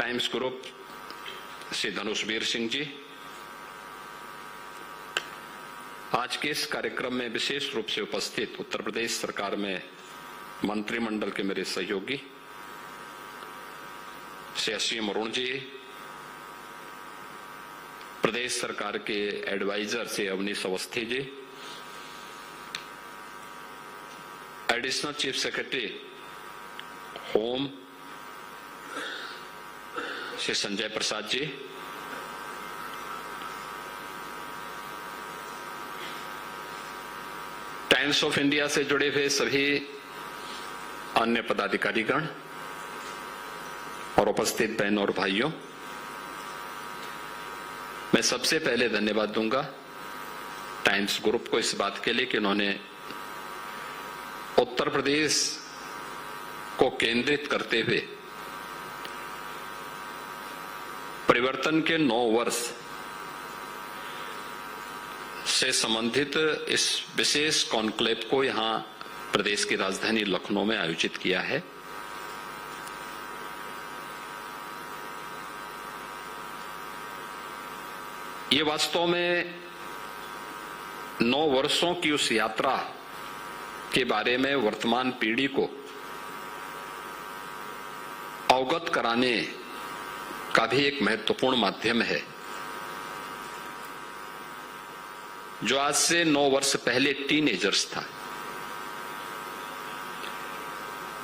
Times group Shri धनुषवीर Singh ji, आज के इस कार्यक्रम में विशेष रूप से उपस्थित उत्तर प्रदेश सरकार में मंत्रिमंडल के मेरे सहयोगी श्री असीम अरुण जी, प्रदेश सरकार के एडवाइजर से Awanish Awasthi ji, additional chief secretary home Shri Sanjay Prasad ji, Times of India से जुड़े हुए सभी अन्य पदाधिकारीगण और उपस्थित बहनों और भाइयों, मैं सबसे पहले धन्यवाद दूंगा टाइम्स ग्रुप को इस बात के लिए कि उन्होंने उत्तर प्रदेश को केंद्रित करते हुए परिवर्तन के 9 वर्ष से संबंधित इस विशेष कॉन्क्लेव को यहां प्रदेश की राजधानी लखनऊ में आयोजित किया है। ये वास्तव में 9 वर्षों की उस यात्रा के बारे में वर्तमान पीढ़ी को अवगत कराने का भी एक महत्वपूर्ण माध्यम है, जो आज से 9 वर्ष पहले टीनेजर्स था,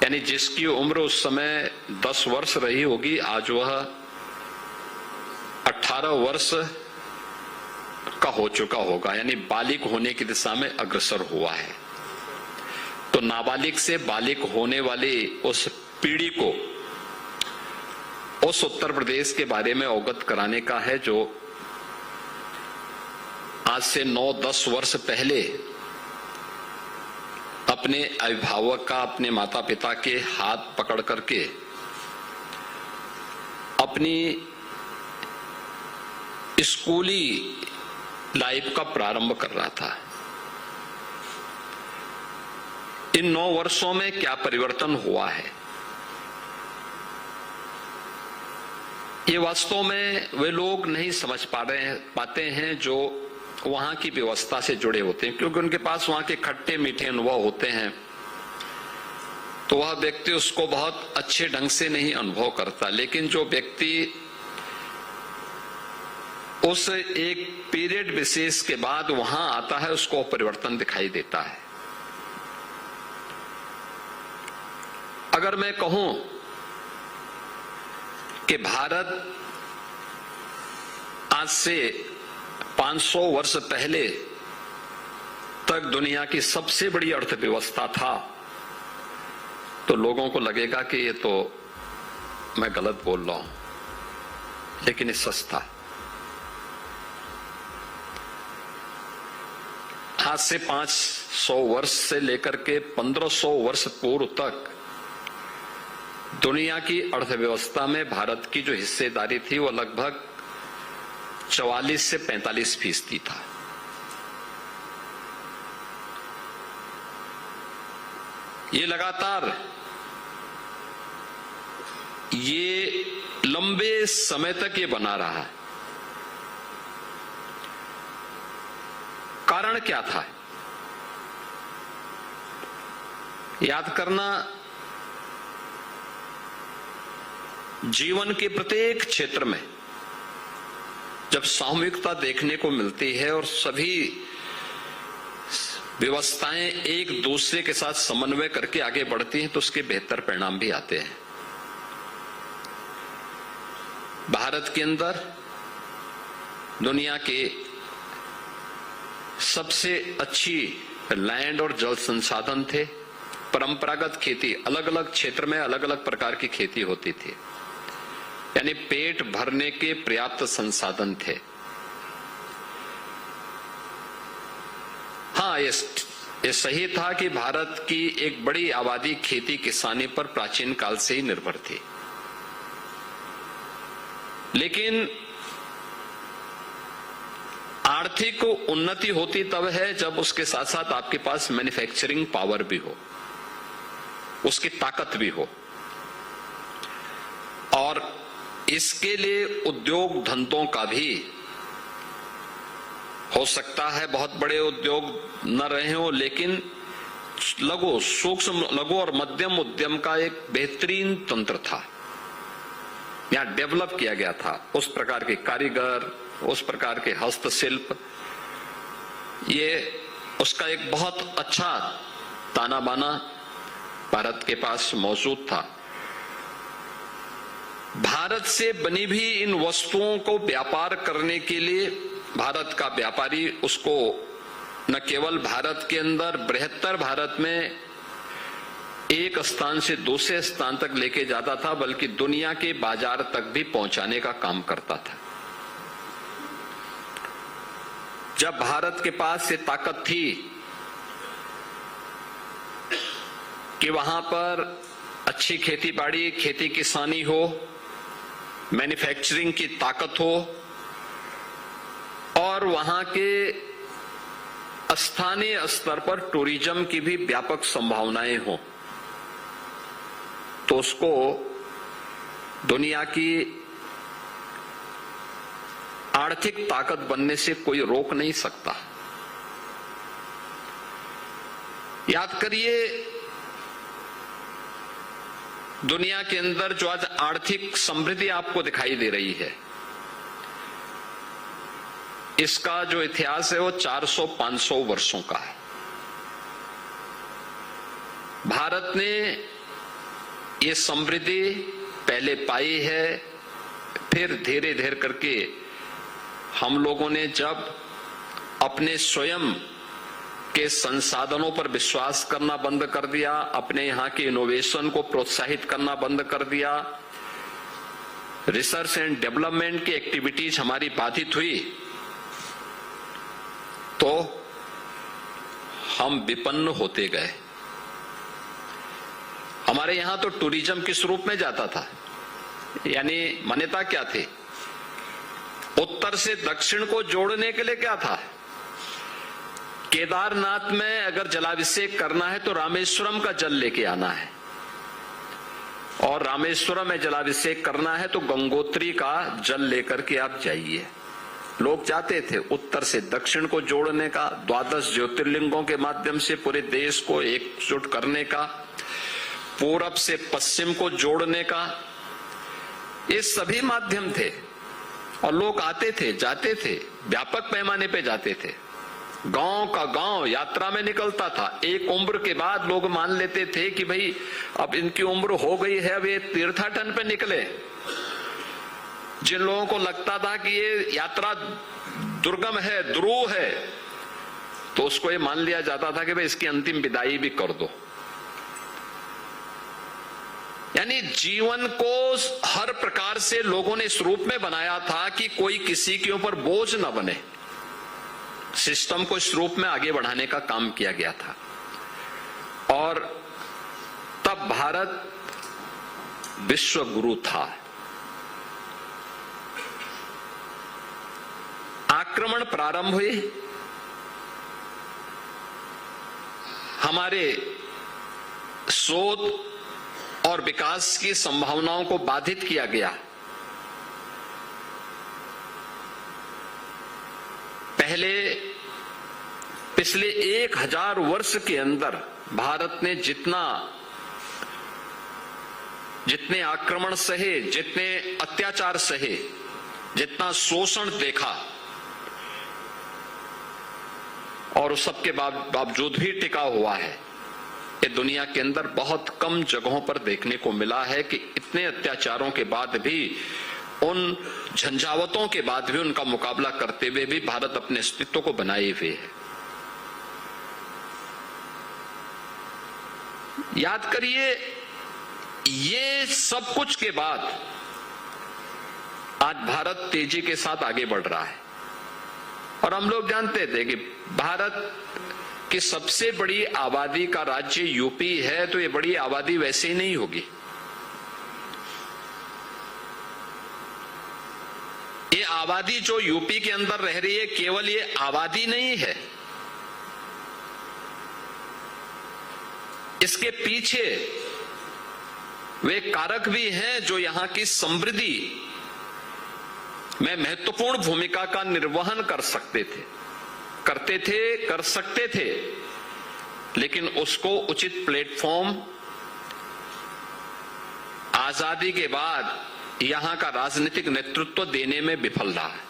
यानी जिसकी उम्र उस समय 10 वर्ष रही होगी, आज वह 18 वर्ष का हो चुका होगा, यानी बालिग होने की दिशा में अग्रसर हुआ है। तो नाबालिग से बालिग होने वाली उस पीढ़ी को उस उत्तर प्रदेश के बारे में अवगत कराने का है, जो आज से 9-10 वर्ष पहले अपने अभिभावक का, अपने माता पिता के हाथ पकड़ करके अपनी स्कूली लाइफ का प्रारंभ कर रहा था। इन 9 वर्षों में क्या परिवर्तन हुआ है, ये वास्तव में वे लोग नहीं समझ पाते हैं जो वहां की व्यवस्था से जुड़े होते हैं, क्योंकि उनके पास वहां के खट्टे मीठे अनुभव होते हैं, तो वह व्यक्ति उसको बहुत अच्छे ढंग से नहीं अनुभव करता। लेकिन जो व्यक्ति उस एक पीरियड विशेष के बाद वहां आता है, उसको परिवर्तन दिखाई देता है। अगर मैं कहूं कि भारत आज से 500 वर्ष पहले तक दुनिया की सबसे बड़ी अर्थव्यवस्था था, तो लोगों को लगेगा कि ये तो मैं गलत बोल रहा हूं, लेकिन ये सच था। आज से 500 वर्ष से लेकर के 1500 वर्ष पूर्व तक दुनिया की अर्थव्यवस्था में भारत की जो हिस्सेदारी थी वो लगभग 44 से 45% था। ये लगातार ये लंबे समय तक ये बना रहा है। कारण क्या था? याद करना, जीवन के प्रत्येक क्षेत्र में जब सामूहिकता देखने को मिलती है और सभी व्यवस्थाएं एक दूसरे के साथ समन्वय करके आगे बढ़ती हैं, तो उसके बेहतर परिणाम भी आते हैं। भारत के अंदर दुनिया के सबसे अच्छी लैंड और जल संसाधन थे। परंपरागत खेती, अलग अलग क्षेत्र में अलग अलग प्रकार की खेती होती थी, यानी पेट भरने के पर्याप्त संसाधन थे। हाँ, ये सही था कि भारत की एक बड़ी आबादी खेती किसानी पर प्राचीन काल से ही निर्भर थी, लेकिन आर्थिक उन्नति होती तब है जब उसके साथ साथ आपके पास मैन्युफैक्चरिंग पावर भी हो, उसकी ताकत भी हो। और इसके लिए उद्योग धंधों का भी हो सकता है बहुत बड़े उद्योग न रहे हो, लेकिन लघु, सूक्ष्म, लघु और मध्यम उद्यम का एक बेहतरीन तंत्र था, यहां डेवलप किया गया था। उस प्रकार के कारीगर, उस प्रकार के हस्तशिल्प, ये उसका एक बहुत अच्छा ताना बाना भारत के पास मौजूद था। भारत से बनी भी इन वस्तुओं को व्यापार करने के लिए भारत का व्यापारी उसको न केवल भारत के अंदर, बृहत्तर भारत में एक स्थान से दूसरे स्थान तक लेके जाता था, बल्कि दुनिया के बाजार तक भी पहुंचाने का काम करता था। जब भारत के पास ये ताकत थी कि वहां पर अच्छी खेती बाड़ी, खेती किसानी हो, मैन्युफैक्चरिंग की ताकत हो और वहां के स्थानीय स्तर पर टूरिज्म की भी व्यापक संभावनाएं हो, तो उसको दुनिया की आर्थिक ताकत बनने से कोई रोक नहीं सकता। याद करिए, दुनिया के अंदर जो आज आर्थिक समृद्धि आपको दिखाई दे रही है, इसका जो इतिहास है वो 400-500 वर्षों का है। भारत ने ये समृद्धि पहले पाई है, फिर धीरे धीरे करके हम लोगों ने जब अपने स्वयं के संसाधनों पर विश्वास करना बंद कर दिया, अपने यहाँ के इनोवेशन को प्रोत्साहित करना बंद कर दिया, रिसर्च एंड डेवलपमेंट की एक्टिविटीज हमारी बाधित हुई, तो हम विपन्न होते गए। हमारे यहां तो टूरिज्म किस रूप में जाता था, यानी मान्यता क्या थी? उत्तर से दक्षिण को जोड़ने के लिए क्या था? केदारनाथ में अगर जलाभिषेक करना है तो रामेश्वरम का जल लेके आना है, और रामेश्वरम में जलाभिषेक करना है तो गंगोत्री का जल लेकर के आप जाइए। लोग जाते थे उत्तर से दक्षिण को जोड़ने का, 12 ज्योतिर्लिंगों के माध्यम से पूरे देश को एकजुट करने का, पूरब से पश्चिम को जोड़ने का, ये सभी माध्यम थे और लोग आते थे, जाते थे, व्यापक पैमाने पे जाते थे। गांव का गांव यात्रा में निकलता था। एक उम्र के बाद लोग मान लेते थे कि भाई अब इनकी उम्र हो गई है, अब ये तीर्थाटन पे निकले। जिन लोगों को लगता था कि ये यात्रा दुर्गम है, दुरूह है, तो उसको ये मान लिया जाता था कि भाई इसकी अंतिम विदाई भी कर दो। यानी जीवन को हर प्रकार से लोगों ने इस रूप में बनाया था कि कोई किसी के ऊपर बोझ न बने। सिस्टम को इस रूप में आगे बढ़ाने का काम किया गया था, और तब भारत विश्व गुरु था। आक्रमण प्रारंभ हुए, हमारे शोध और विकास की संभावनाओं को बाधित किया गया। पहले पिछले 1000 वर्ष के अंदर भारत ने जितने आक्रमण सहे, जितने अत्याचार सहे, जितना शोषण देखा, और उस सबके बावजूद भी टिका हुआ है, ये दुनिया के अंदर बहुत कम जगहों पर देखने को मिला है कि इतने अत्याचारों के बाद भी, उन झंझावतों के बाद भी उनका मुकाबला करते हुए भी भारत अपने अस्तित्व को बनाए हुए है। याद करिए, ये सब कुछ के बाद आज भारत तेजी के साथ आगे बढ़ रहा है। और हम लोग जानते थे कि भारत की सबसे बड़ी आबादी का राज्य यूपी है, तो ये बड़ी आबादी वैसे ही नहीं होगी। ये आबादी जो यूपी के अंदर रह रही है, केवल ये आबादी नहीं है, इसके पीछे वे कारक भी हैं जो यहां की समृद्धि में महत्वपूर्ण भूमिका का निर्वहन कर सकते थे, कर सकते थे, लेकिन उसको उचित प्लेटफॉर्म आजादी के बाद यहां का राजनीतिक नेतृत्व देने में विफल रहा है।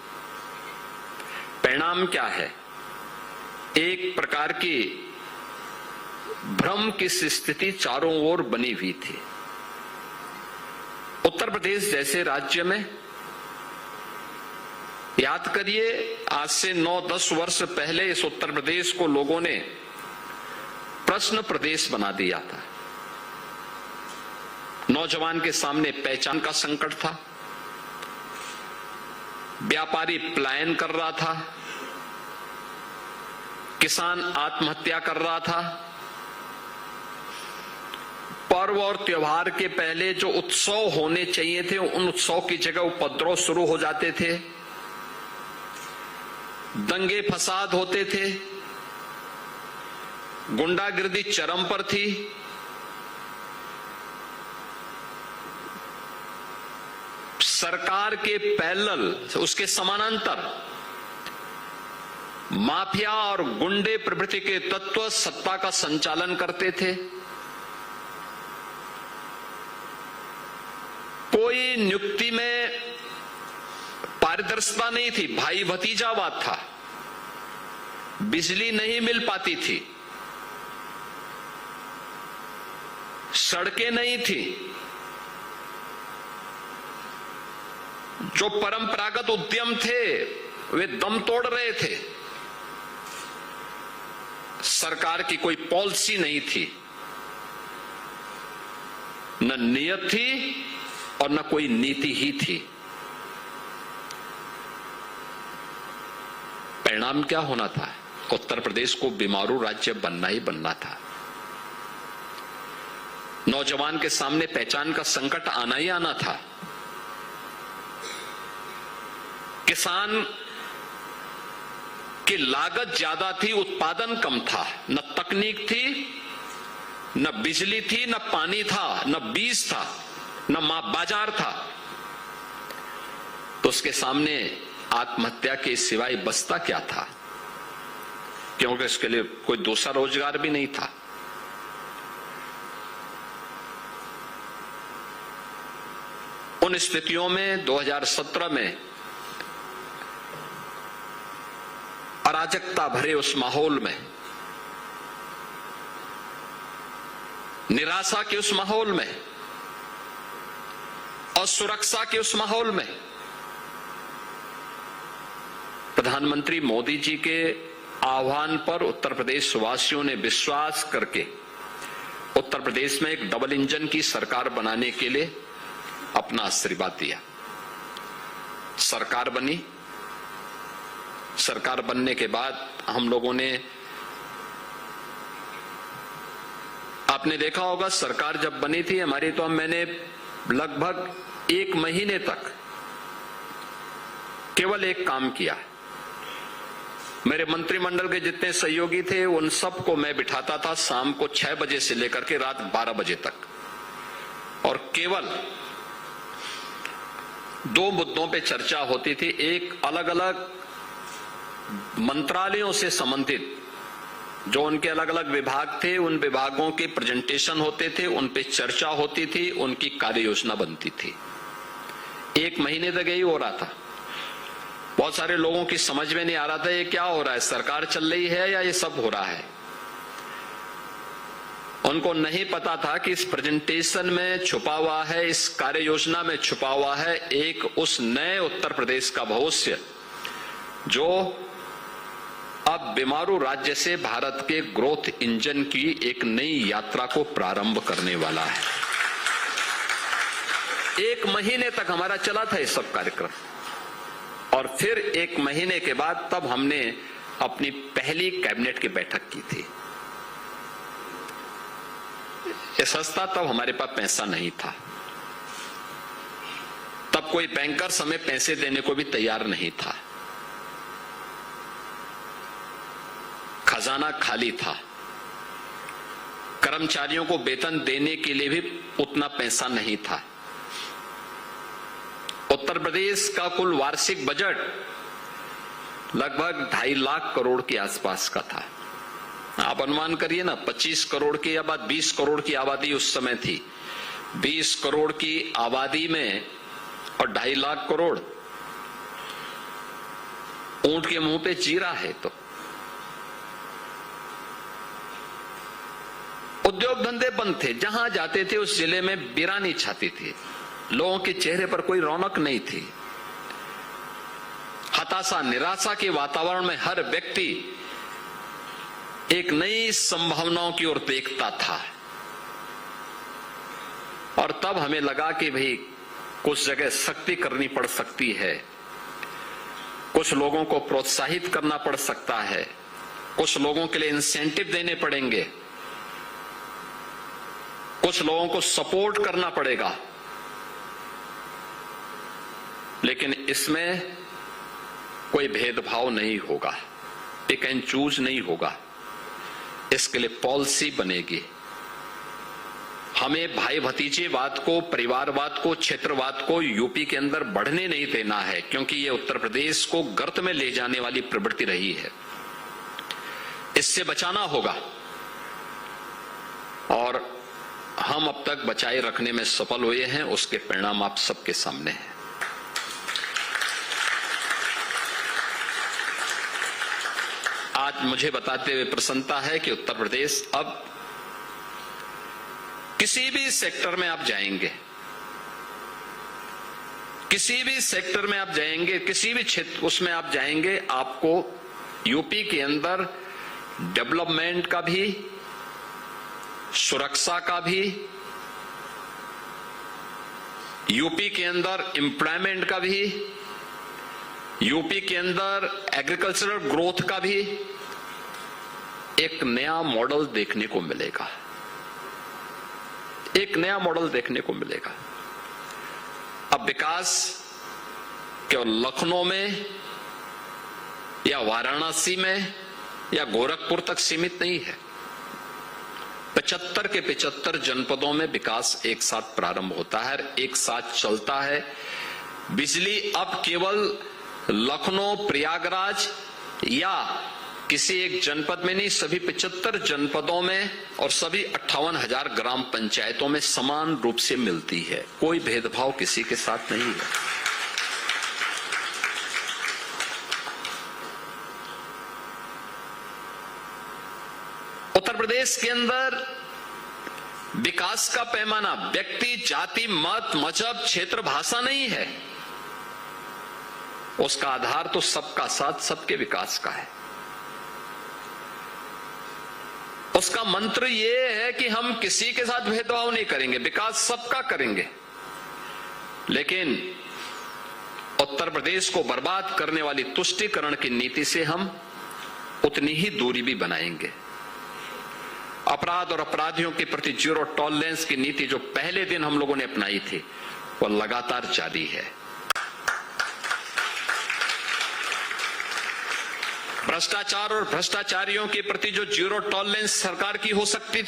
परिणाम क्या है? एक प्रकार की भ्रम की स्थिति चारों ओर बनी हुई थी। उत्तर प्रदेश जैसे राज्य में, याद करिए, आज से 9-10 वर्ष पहले इस उत्तर प्रदेश को लोगों ने प्रश्न प्रदेश बना दिया था। नौजवान के सामने पहचान का संकट था, व्यापारी पलायन कर रहा था, किसान आत्महत्या कर रहा था, पर्व और त्योहार के पहले जो उत्सव होने चाहिए थे उन उत्सव की जगह उपद्रव शुरू हो जाते थे, दंगे फसाद होते थे, गुंडागिर्दी चरम पर थी। सरकार के पैरेलल, उसके समानांतर माफिया और गुंडे प्रवृत्ति के तत्व सत्ता का संचालन करते थे। कोई नियुक्ति में पारदर्शिता नहीं थी, भाई भतीजावाद था, बिजली नहीं मिल पाती थी, सड़कें नहीं थी, जो परंपरागत उद्यम थे वे दम तोड़ रहे थे, सरकार की कोई पॉलिसी नहीं थी, न नियत थी और न कोई नीति ही थी। परिणाम क्या होना था? उत्तर प्रदेश को बीमारू राज्य बनना ही बनना था। नौजवान के सामने पहचान का संकट आना ही आना था। किसान की लागत ज्यादा थी, उत्पादन कम था, न तकनीक थी, न बिजली थी, न पानी था, न बीज था, न बाजार था। तो उसके सामने आत्महत्या के सिवाय बचता क्या था? क्योंकि इसके लिए कोई दूसरा रोजगार भी नहीं था। उन स्थितियों में 2017 में अराजकता भरे उस माहौल में, निराशा के उस माहौल में, असुरक्षा के उस माहौल में प्रधानमंत्री मोदी जी के आह्वान पर उत्तर प्रदेश वासियों ने विश्वास करके उत्तर प्रदेश में एक डबल इंजन की सरकार बनाने के लिए अपना आशीर्वाद दिया। सरकार बनी। सरकार बनने के बाद हम लोगों ने, आपने देखा होगा सरकार जब बनी थी हमारी, तो मैंने लगभग 1 महीने तक केवल एक काम किया। मेरे मंत्रिमंडल के जितने सहयोगी थे उन सबको मैं बिठाता था शाम को 6 बजे से लेकर के रात 12 बजे तक, और केवल 2 मुद्दों पे चर्चा होती थी। एक, अलग अलग मंत्रालयों से संबंधित जो उनके अलग अलग विभाग थे, उन विभागों के प्रेजेंटेशन होते थे, उन पे चर्चा होती थी, उनकी कार्य योजना बनती थी। 1 महीने तक यही हो रहा था। बहुत सारे लोगों की समझ में नहीं आ रहा था ये क्या हो रहा है, सरकार चल रही है या ये सब हो रहा है। उनको नहीं पता था कि इस प्रेजेंटेशन में छुपा हुआ है, इस कार्य योजना में छुपा हुआ है एक उस नए उत्तर प्रदेश का भविष्य जो अब बीमारू राज्य से भारत के ग्रोथ इंजन की एक नई यात्रा को प्रारंभ करने वाला है। 1 महीने तक हमारा चला था ये सब कार्यक्रम, और फिर 1 महीने के बाद तब हमने अपनी पहली कैबिनेट की बैठक की थी। ये सस्ता, तब हमारे पास पैसा नहीं था, तब कोई बैंकर हमें पैसे देने को भी तैयार नहीं था, खजाना खाली था, कर्मचारियों को वेतन देने के लिए भी उतना पैसा नहीं था। उत्तर प्रदेश का कुल वार्षिक बजट लगभग 2.5 लाख करोड़ के आसपास का था। आप अनुमान करिए ना, 25 करोड़ की आबादी, 20 करोड़ की आबादी उस समय थी। 20 करोड़ की आबादी में और 2.5 लाख करोड़, ऊंट के मुंह पे जीरा है। तो उद्योग धंधे बंद थे, जहां जाते थे उस जिले में वीरानी छाती थी, लोगों के चेहरे पर कोई रौनक नहीं थी। हताशा, निराशा के वातावरण में हर व्यक्ति एक नई संभावनाओं की ओर देखता था। और तब हमें लगा कि भाई कुछ जगह सख्ती करनी पड़ सकती है, कुछ लोगों को प्रोत्साहित करना पड़ सकता है, कुछ लोगों के लिए इंसेंटिव देने पड़ेंगे, कुछ लोगों को सपोर्ट करना पड़ेगा। लेकिन इसमें कोई भेदभाव नहीं होगा, पिक एंड चूज नहीं होगा। इसके लिए पॉलिसी बनेगी। हमें भाई भतीजेवाद को, परिवारवाद को, क्षेत्रवाद को यूपी के अंदर बढ़ने नहीं देना है, क्योंकि ये उत्तर प्रदेश को गर्त में ले जाने वाली प्रवृत्ति रही है। इससे बचाना होगा और हम अब तक बचाए रखने में सफल हुए हैं। उसके परिणाम आप सबके सामने हैं। आज मुझे बताते हुए प्रसन्नता है कि उत्तर प्रदेश अब किसी भी सेक्टर में आप जाएंगे, किसी भी सेक्टर में आप जाएंगे, किसी भी क्षेत्र उसमें आप जाएंगे, आपको यूपी के अंदर डेवलपमेंट का भी, सुरक्षा का भी, यूपी के अंदर एम्प्लॉयमेंट का भी, यूपी के अंदर एग्रीकल्चरल ग्रोथ का भी एक नया मॉडल देखने को मिलेगा। एक नया मॉडल देखने को मिलेगा। अब विकास केवल लखनऊ में या वाराणसी में या गोरखपुर तक सीमित नहीं है। 75 के 75 जनपदों में विकास एक साथ प्रारंभ होता है, एक साथ चलता है। बिजली अब केवल लखनऊ, प्रयागराज या किसी एक जनपद में नहीं, सभी 75 जनपदों में और सभी 58,000 ग्राम पंचायतों में समान रूप से मिलती है। कोई भेदभाव किसी के साथ नहीं है। उत्तर प्रदेश के अंदर विकास का पैमाना व्यक्ति, जाति, मत, मजहब, क्षेत्र, भाषा नहीं है। उसका आधार तो सबका साथ, सबके विकास का है। उसका मंत्र यह है कि हम किसी के साथ भेदभाव नहीं करेंगे, विकास सबका करेंगे। लेकिन उत्तर प्रदेश को बर्बाद करने वाली तुष्टीकरण की नीति से हम उतनी ही दूरी भी बनाएंगे। अपराध और अपराधियों के प्रति जीरो टॉलरेंस की नीति जो पहले दिन हम लोगों ने अपनाई थी, वो लगातार जारी है। भ्रष्टाचार और भ्रष्टाचारियों के प्रति जो जीरो टॉलरेंस सरकार की हो सकती थी,